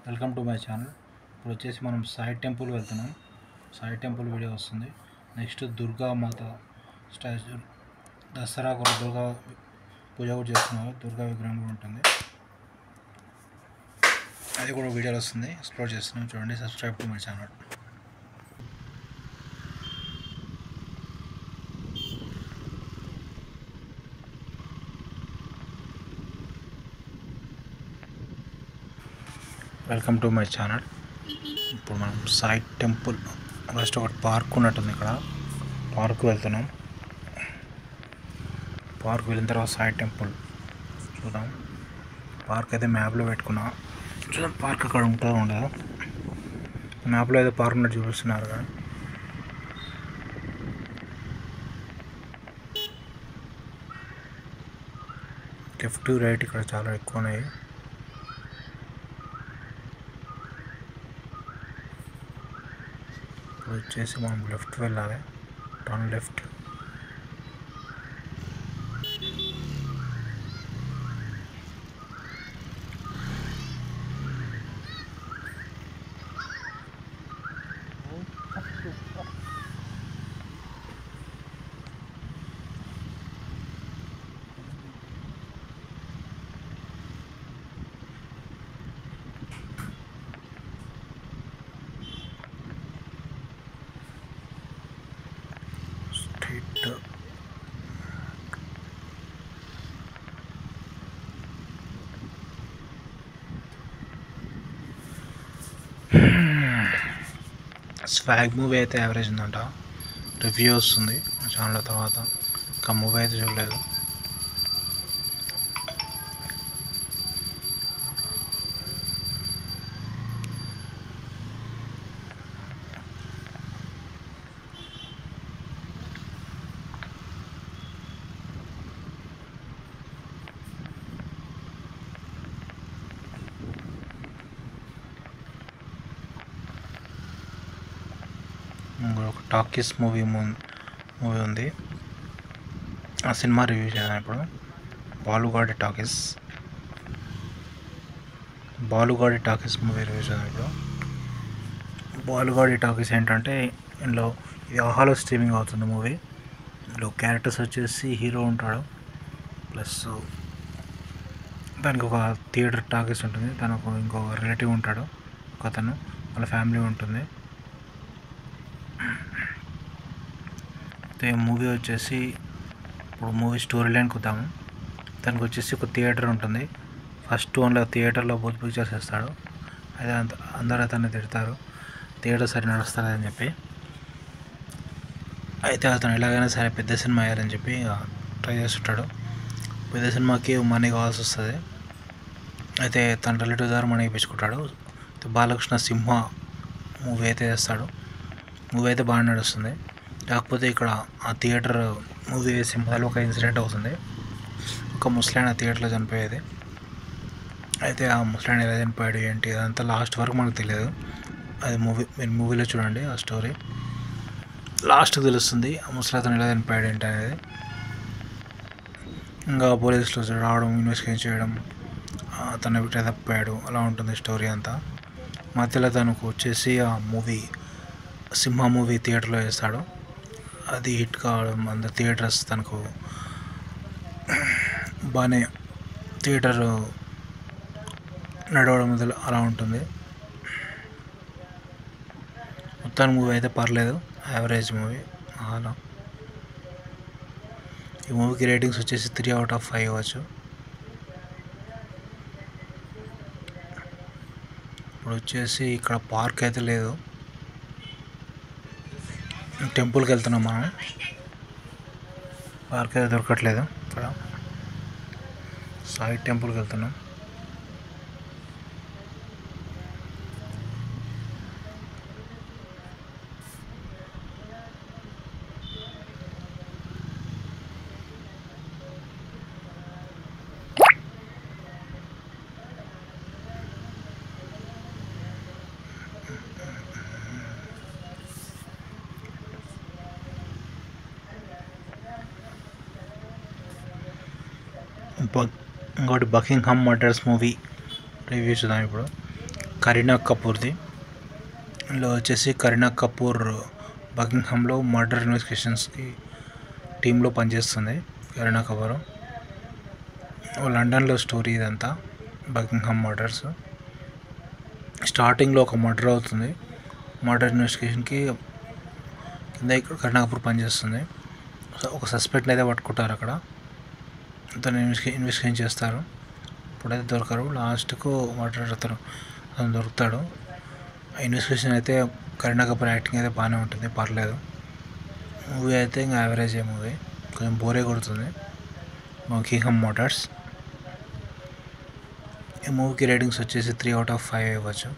Welcome to my channel. ఇప్పుడు వచ్చేసి మనం సాయి టెంపుల్ వెళ్తున్నాం. సాయి టెంపుల్ వీడియో వస్తుంది. నెక్స్ట్ దుర్గా మాత స్టాచ్యూ, దసరా కూడా దుర్గా పూజ కూడా చేస్తున్నారు. దుర్గా విగ్రహం కూడా ఉంటుంది, అది కూడా వీడియోలో వస్తుంది. ఎక్స్ప్లోర్ చేస్తున్నాం, చూడండి. Subscribe to my channel. Welcome to my channel. ఇప్పుడు మనం సాయి టెంపుల్ ఫస్ట్ ఒకటి పార్క్ ఉన్నట్టుంది. ఇక్కడ పార్క్ వెళ్తున్నాం. పార్క్ వెళ్ళిన తర్వాత సాయి టెంపుల్ చూద్దాం. పార్క్ అయితే మ్యాప్లో పెట్టుకున్నా, చూద్దాం పార్క్ అక్కడ ఉంటుందో ఉండదో. మ్యాప్లో అయితే పార్క్ ఉన్నట్టు చూపిస్తున్నారు కదా. లెఫ్ట్ రైట్ ఇక్కడ చాలా ఎక్కువ ఉన్నాయి. ఇప్పుడు వచ్చేసి మనం లెఫ్ట్ వెళ్ళాలి, టర్న్ లెఫ్ట్. స్వాగ్ మూవీ అయితే యావరేజ్ ఉందంట, రివ్యూ వస్తుంది ఛానల్ తర్వాత. ఇంకా మూవీ అయితే చూడలేదు. ఒక టాకీస్ మూవీ ఉంది. ఆ సినిమా రివ్యూ చేద్దాం ఇప్పుడు. బాలుగాడి టాకీస్ మూవీ రివ్యూ చేద్దాం ఇప్పుడు. బాలుగాడి టాకీస్ ఏంటంటే, ఇందులో ఇది ఆహాలో స్ట్రీమింగ్ అవుతుంది మూవీ. ఇందులో క్యారెక్టర్స్ వచ్చేసి హీరో ఉంటాడు, ప్లస్ దానికి ఒక థియేటర్ టాకీస్ ఉంటుంది. తనకు ఇంకో రిలేటివ్ ఉంటాడు, ఒక అతను, వాళ్ళ ఫ్యామిలీ ఉంటుంది. అయితే మూవీ వచ్చేసి, ఇప్పుడు మూవీ స్టోరీ లైన్కి వద్దాము. దానికి వచ్చేసి ఒక థియేటర్ ఉంటుంది. ఫస్ట్ ఓన్లీ థియేటర్లో బూత్ పిక్చర్స్ వేస్తాడు. అయితే అందరూ అతన్ని తిడతారు, థియేటర్ సరి నడుస్తారని చెప్పి. అయితే అతను ఎలాగైనా సరే పెద్ద సినిమా వేయాలని చెప్పి ట్రై చేస్తుంటాడు. పెద్ద సినిమాకి మనీ కావాల్సి వస్తుంది. అయితే తన రిలేటివ్ ద్వారా మనీ ఇప్పించుకుంటాడు. బాలకృష్ణ సింహ మూవీ అయితే వేస్తాడు. మూవీ అయితే బాగా నడుస్తుంది. కాకపోతే ఇక్కడ ఆ థియేటర్ మూవీ సింహాలో ఒక ఇన్సిడెంట్ అవుతుంది. ఒక ముస్లాయన థియేటర్లో చనిపోయేది. అయితే ఆ ముస్లాయన ఎలా చనిపోయాడు ఏంటి అదంతా లాస్ట్ వరకు మనకు తెలియదు. అది మీరు మూవీలో చూడండి, ఆ స్టోరీ లాస్ట్కి తెలుస్తుంది. ఆ ముసలాతను ఎలా చనిపోయాడు ఏంటి అనేది. ఇంకా పోలీసులు రావడం, ఇన్వెస్టిగేషన్ చేయడం, తను ఎక్కడ తప్పిపోయాడు, అలా ఉంటుంది స్టోరీ అంతా. మధ్యలో తనకు వచ్చేసి ఆ మూవీ సింహ మూవీ థియేటర్లో వేస్తాడు. అది హిట్ కావడం, అందరు థియేటర్స్ తనకు బాగానే థియేటర్ నడవడం అలా ఉంటుంది. మొత్తం మూవీ అయితే పర్లేదు, యావరేజ్ మూవీ. అలా ఈ మూవీకి రేటింగ్స్ వచ్చేసి 3/5 ఇవ్వచ్చు. ఇప్పుడు వచ్చేసి ఇక్కడ పార్క్ అయితే లేదు, టెంపుల్కి వెళ్తున్నాం మనం. పార్క్ అయితే దొరకట్లేదు. ఇక్కడ సాయి టెంపుల్కి వెళ్తున్నాం. ఇంకోటి బకింగ్హామ్ మర్డర్స్ మూవీ రివ్యూ చూద్దాం ఇప్పుడు. కరీనా కపూర్ది. ఇందులో వచ్చేసి కరీనా కపూర్ బకింగ్హామ్లో మర్డర్ ఇన్వెస్టిగేషన్స్కి టీంలో పనిచేస్తుంది. కరీనా కపూర్ లండన్లో స్టోరీ ఇదంతా. బకింగ్హామ్ మర్డర్స్ స్టార్టింగ్లో ఒక మర్డర్ అవుతుంది. మర్డర్ ఇన్వెస్టిగేషన్కి కింద ఇక్కడ కరీనా కపూర్ పనిచేస్తుంది. ఒక సస్పెక్ట్ని అయితే పట్టుకుంటారు. అక్కడ అతను ఇన్వెస్టిగేషన్ చేస్తారు. ఇప్పుడైతే దొరకరు. లాస్ట్కు మర్డర్ అతను దొరుకుతాడు. ఇన్వెస్టిగేషన్ అయితే కరీనా కపూర్ యాక్టింగ్ అయితే బాగానే ఉంటుంది, పర్లేదు. మూవీ అయితే ఇంకా యావరేజ్ మూవీ, కొంచెం బోరే కొడుతుంది. బకింగ్హామ్ మర్డర్స్ ఈ మూవీకి రేటింగ్స్ వచ్చేసి 3/5 ఇవ్వచ్చు.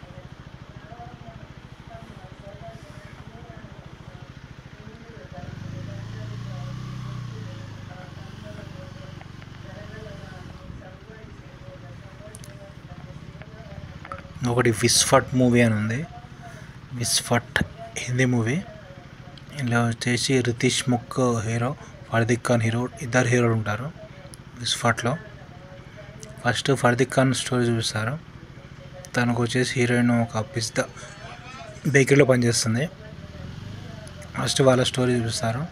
ఒకటి విస్ఫట్ మూవీ అని ఉంది. విస్ఫట్ హిందీ మూవీ. ఇందులో వచ్చేసి రితీష్ ముక్ హీరో, ఫర్దిక్ ఖాన్ హీరో, ఇద్దరు హీరోలు ఉంటారు విస్ఫట్లో. ఫస్ట్ ఫర్దిక్ ఖాన్ స్టోరీ చూపిస్తారు. తనకు వచ్చేసి హీరోయిన్ ఒక పిస్తా బేకరీలో పనిచేస్తుంది. ఫస్ట్ వాళ్ళ స్టోరీ చూపిస్తారు.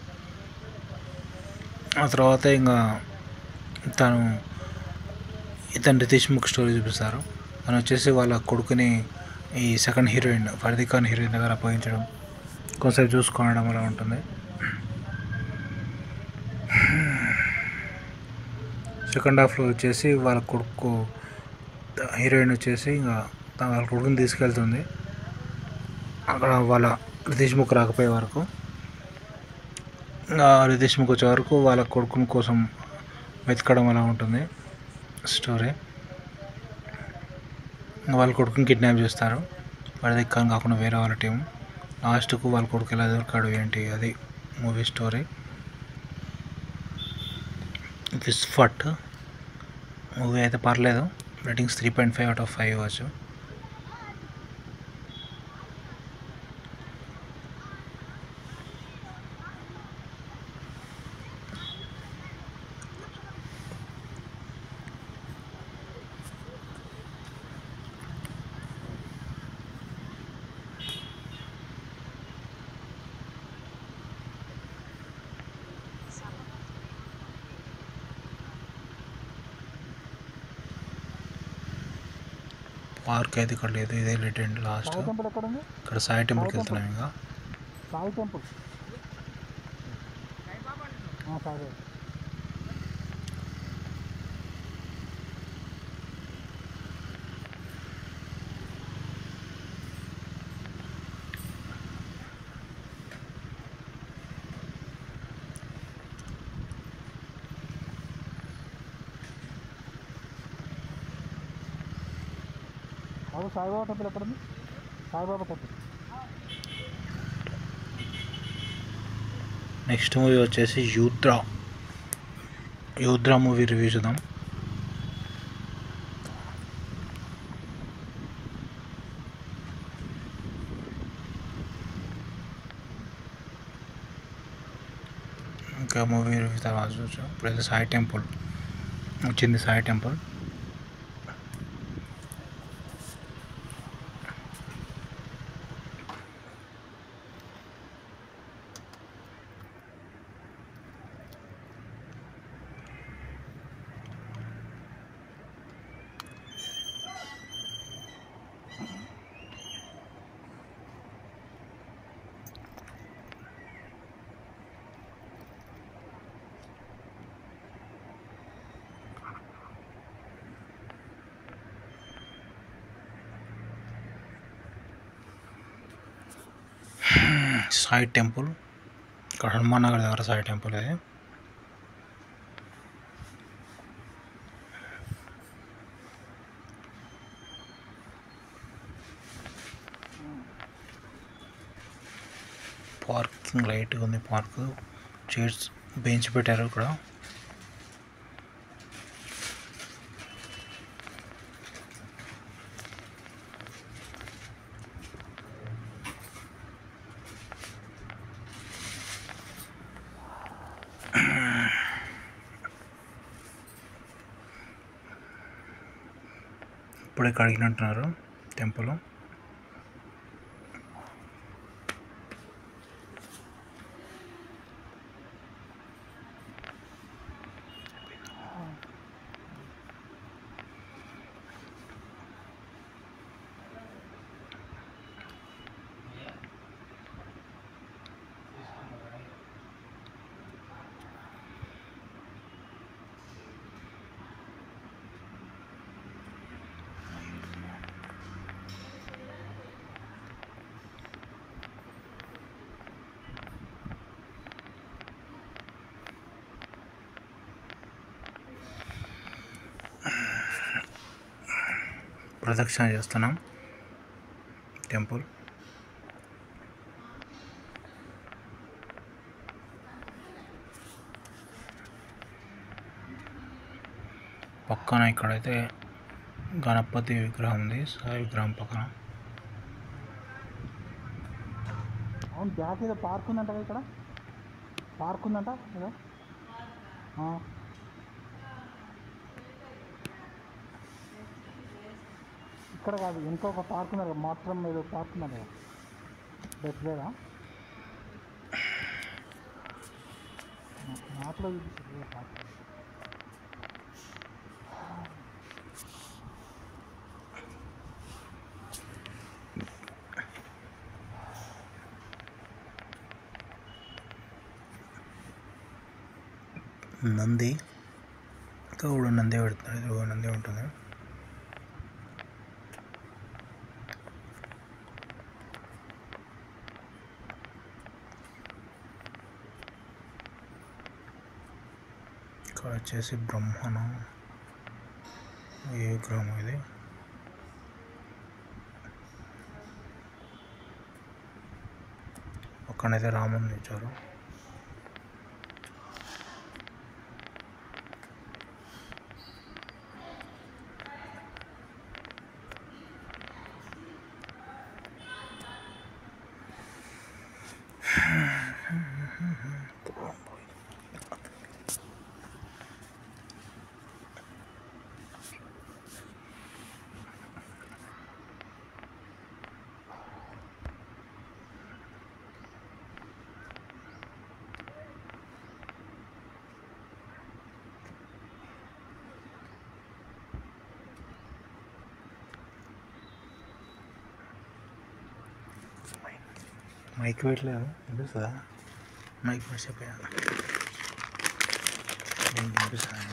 ఆ తర్వాత ఇంకా ఇతను రితీష్ ముక్ స్టోరీ చూపిస్తారు. తను వచ్చేసి వాళ్ళ కొడుకుని ఈ సెకండ్ హీరోయిన్ ఫర్దిక్ ఖాన్ హీరోయిన్ దగ్గర అప్పగించడం, కొంచెంసేపు చూసుకోవడం అలా ఉంటుంది. సెకండ్ హాఫ్లో వచ్చేసి వాళ్ళ కొడుకు హీరోయిన్ వచ్చేసి ఇంకా వాళ్ళ కొడుకుని తీసుకెళ్తుంది. అక్కడ వాళ్ళ రితీష్ ముక్ రాకపోయే వరకు, రితీష్ ముక్ వచ్చే వరకు వాళ్ళ కొడుకుని కోసం వెతకడం అలా ఉంటుంది స్టోరీ. వాళ్ళ కొడుకుని కిడ్నాప్ చేస్తారు. ఫర్దిక్ ఖాన్ కాకుండా వేరే వాళ్ళ టీం. లాస్ట్కు వాళ్ళ కొడుకు ఎలా దొరికాడు ఏంటి, అది మూవీ స్టోరీ. విస్ఫట్ మూవీ అయితే పర్లేదు, రేటింగ్స్ 3.5/5 ఇవ్వచ్చు. పార్క్ అయితే ఇక్కడ లేదు, ఇదే లేట్ అండి. లాస్ట్ ఇక్కడ సాయి టెంపుల్కి వెళ్తున్నాం. ఇంకా సాయి టెంపుల్ సాయిబాబా టెంపుల్ ఎక్కడ ఉంది? సాయిబాబా టెంపుల్. నెక్స్ట్ మూవీ వచ్చేసి యూద్రా మూవీ రివ్యూ చూద్దాం. ఇంకా మూవీ రివ్యూ తర్వాత చూడచ్చు. ఇప్పుడైతే సాయి టెంపుల్ వచ్చింది. సాయి టెంపుల్ సాయి టెంపుల్ ఇక్కడ హనుమాన్ నగర్ దగ్గర సాయి టెంపుల్. ఇది పార్కింగ్ లైట్గా ఉంది. పార్క్ చైర్స్ బెంచ్ పెట్టారు ఇక్కడ. ఇప్పుడే కడిగినట్టున్నారు. టెంపుల్. ప్రదక్షిణ చేస్తున్నాం టెంపుల్. పక్కన ఇక్కడైతే గణపతి విగ్రహం ఉంది, సాయి విగ్రహం పక్కన. అవును, బ్యాక్ ఏదో పార్క్ ఉందంట కదా, ఇక్కడ పార్క్ ఉందంట ఏదో. ఇక్కడ కాదు, ఇంకొక పార్క్ ఉంది కదా, మాత్రం ఏదో పార్క్ ఉందంట కదా, బెస్ట్ లేదా మాటలో చూపిస్తుంది పార్క్. నంది కూడా నంది పెడుతున్నారు, ఇది నంది ఉంటుంది. ఇక్కడ వచ్చేసి బ్రహ్మను ఏ విగ్రహం ఇది. పక్కనైతే రాముని ఇచ్చారు. మైక్ పెట్టలేదు, వినిపిస్తుందా? మైక్ మర్చిపోయా, వినిపిస్తుందా?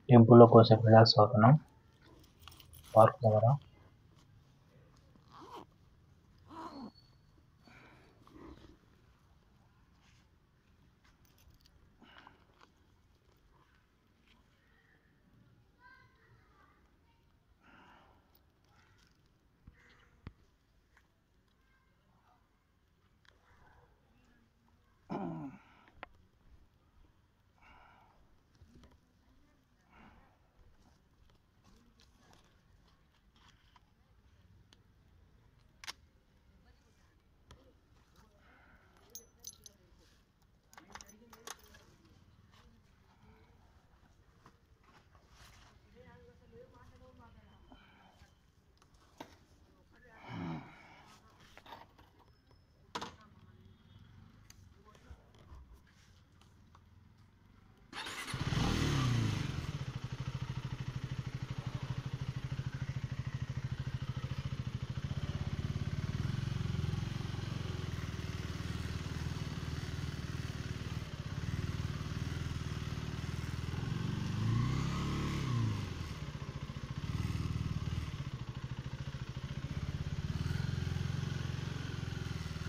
టెంపుల్లో కోసేపు రిలాక్స్ అవుతున్నాం పార్క్ దగ్గర.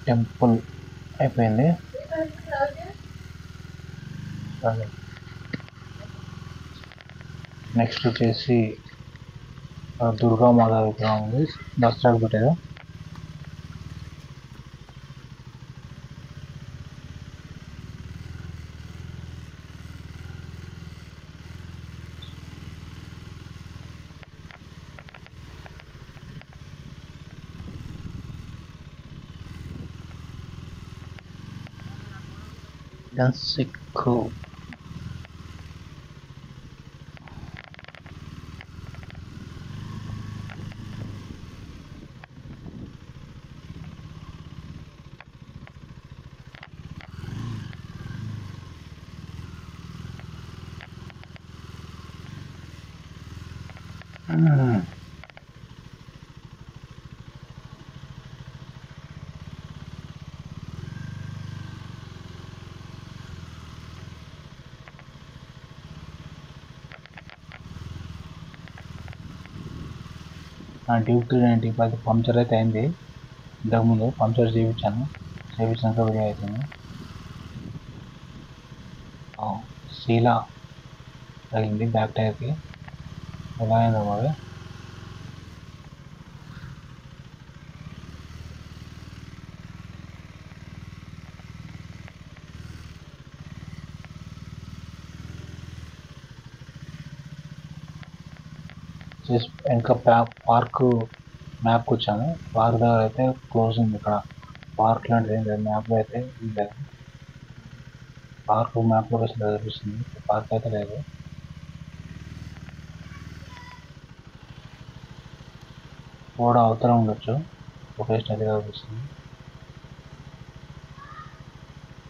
టెంపుల్ అయిపోయింది. నెక్స్ట్ వచ్చేసి దుర్గామాత విగ్రహం ఉంది, దసరాకు పెట్టారు. సిక్కు నా డ్యూటీ 90 పంక్చర్ అయితే అయింది. ఇంతకుముందు పంక్చర్ చేయించాక వీడియో అవుతుంది. శీలా తగిలింది బ్యాక్ టైర్కి, ఎలా అయిందో మరి. ఇంకా పార్క్ మ్యాప్కి వచ్చాము. పార్క్ దగ్గర అయితే క్లోజ్ ఉంది. ఇక్కడ పార్క్ లాంటిది ఏం లేదు, మ్యాప్లో అయితే లేదు. పార్క్ మ్యాప్ లొకేషన్ చూపిస్తుంది, పార్క్ అయితే లేదు. కూడా అవతల ఉండొచ్చు, లొకేషన్ అయితే కనిపిస్తుంది.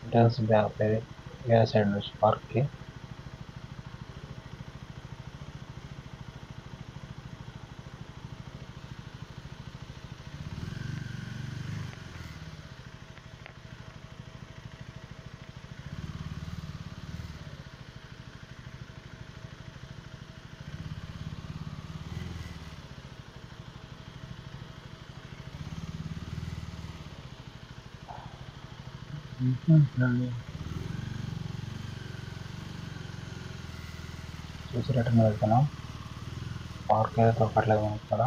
ఎంట్రన్స్ వేరే సైడ్ ఉండొచ్చు పార్క్కి. చూసి రిటర్న్ వెళ్తున్నాం. పార్క్ అయితే దొరకట్లేదు మనకి ఇక్కడ.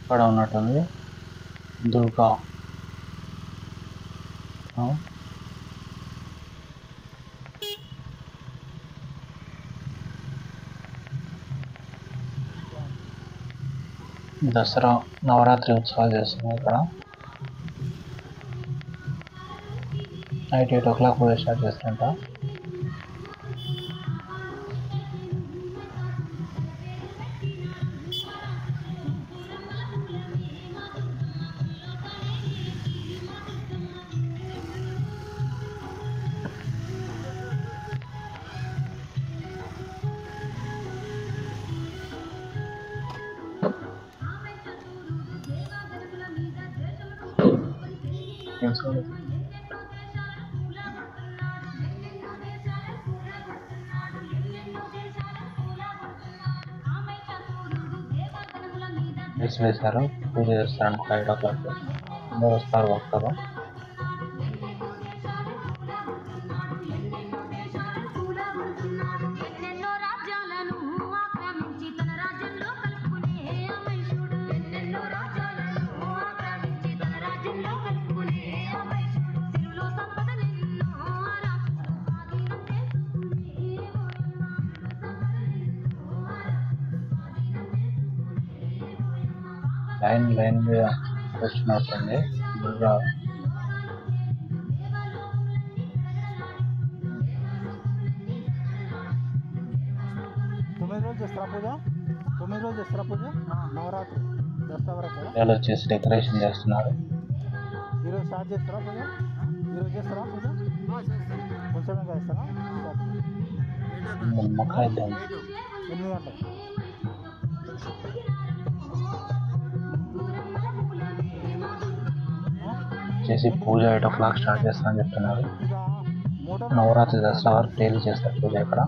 ఇక్కడ ఉన్నట్టుంది దుర్గా. దసరా నవరాత్రి ఉత్సవాలు చేస్తున్నాం ఇక్కడ. నైట్ 8 o'clock పూజ స్టార్ట్ చేస్తారంట. వేశారు, పూజ చేస్తారు 5 o'clock. అందరూ వస్తారు భక్తులు. లైన్ క్వశ్చన్ అవుతుంది. దుర్గా 9 రోజులు చేస్తారా పూజ? 9 రోజులు చేస్తారా పూజ? నవరాత్రి దసరా వరకు పిల్లలు వచ్చేసి డెకరేషన్ చేస్తున్నారు. ఈరోజు స్టార్ట్ చేస్తారా పూజ? ఈరోజు చేస్తారా పూజ? కొంచెమే చేస్తారా? నిమ్మకాయ ఇద్దాం. 8 గంటలకు చేసి పూజ 8 o'clock స్టార్ట్ చేస్తామని చెప్తున్నారు. ఇక మూడో నవరాత్రి దసరా వరకు డైలీ చేస్తారు పూజ ఇక్కడ.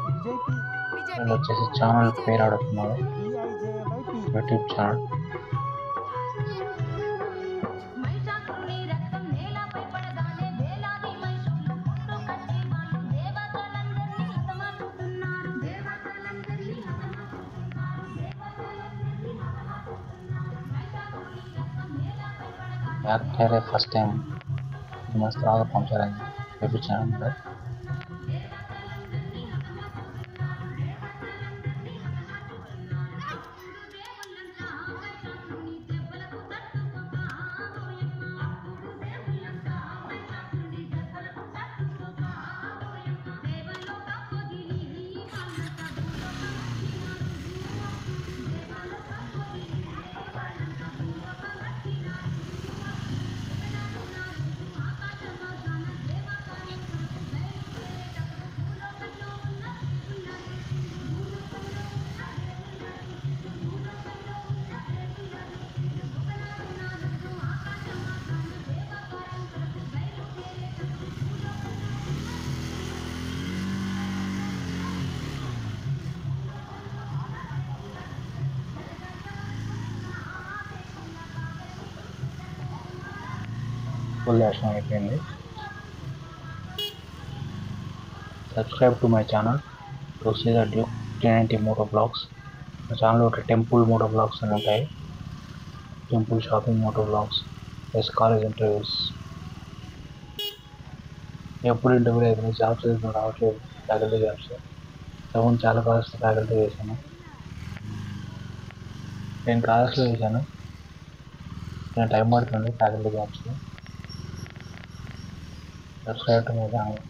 విజైపీ వీళ్ళు వచ్చేసి ఛానల్ పేరు అడుగుతున్నారు. PIJYP YouTube channel. బ్యాక్ టైరే ఫస్ట్ టైం మస్తు బాగా పంక్చర్ అయింది. చూపించాను. ఫుల్ దర్శనం అయిపోయింది. Subscribe to my channel to see the Duke 1090 moto blogs. మా ఛానల్లో ఒక టెంపుల్ మోటో బ్లాగ్స్ అని ఉంటాయి. Temple shopping moto blogs, plus college interviews. ఎప్పుడు ఇంటర్వ్యూ అయితే జాబ్స్ అయితే రావట్లేదు, ఫ్యాకల్టీ జాబ్స్. ఇంతకుముందు చాలా కాలేజ్లో ఫ్యాకల్టీ చేశాను. 10 కాలేజ్లో చేశాను. నేను టైం పడుతుంది ఫ్యాకల్టీ జాబ్స్లో. Subscribe to my channel.